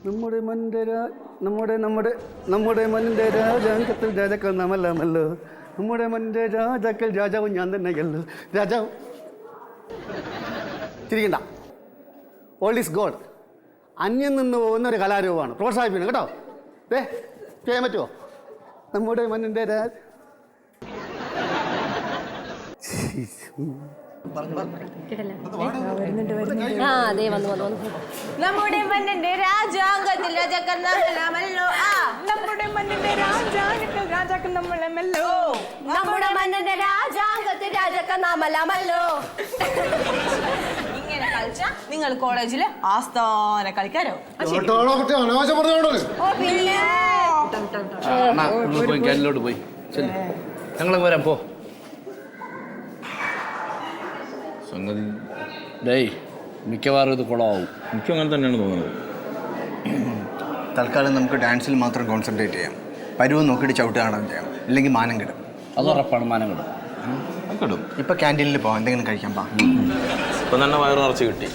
നമ്മുടെ മണ്ണിന്റെ രാജാങ്കത്തിൽ രാജാക്കൾ നാമല്ലാമല്ലോ. നമ്മുടെ മണ്ണിന്റെ രാജാക്കൾ രാജാവും ഞാൻ തന്നെയല്ലോ. രാജാവ് ചിരിക്കണ്ട. All is god. അന്യം നിന്ന് പോകുന്ന ഒരു കലാരൂപമാണ്. പ്രോത്സാഹിപ്പിക്കണം കേട്ടോ. ചെയ്യാൻ പറ്റുമോ? നമ്മുടെ മണ്ണിന്റെ നമ്മുടെ മണ്ണിന്റെ രാജാംഗത്തിൽ രാജാക്കൾ നമ്മളല്ലോ. നമ്മുടെ മണ്ണിന്റെ രാജാംഗത്തിൽ രാജാക്കൾ നമ്മളല്ലോ. നമ്മുടെ മണ്ണിന്റെ രാജാംഗത്തിൽ രാജാക്കൾ നാമല്ലാമല്ലോ. ഇങ്ങനെ കളിച്ച നിങ്ങൾ കോളേജില് ആസ്ഥാന കളിക്കാരോ? ക്യാൻറ്റീനിലോട്ട് പോയി ഞങ്ങളെ വരാം പോ. സംഗതി ഡേയ് മിക്കവാറും ഇത് കുളമാവും. എനിക്കും അങ്ങനെ തന്നെയാണ് തോന്നുന്നത്. തൽക്കാലം നമുക്ക് ഡാൻസിൽ മാത്രം കോൺസെൻട്രേറ്റ് ചെയ്യാം. പരുവം നോക്കിയിട്ട് ചവിട്ട് കാണാൻ ചെയ്യാം. ഇല്ലെങ്കിൽ മാനം കിടും. അത് ഉറപ്പാണ്. മാനം കിടും. ഇപ്പം ക്യാൻറ്റീനിൽ പോവാം, എന്തെങ്കിലും കഴിക്കാൻ പാ. ഇപ്പം തന്നെ വയറ് നിറച്ച് കിട്ടി.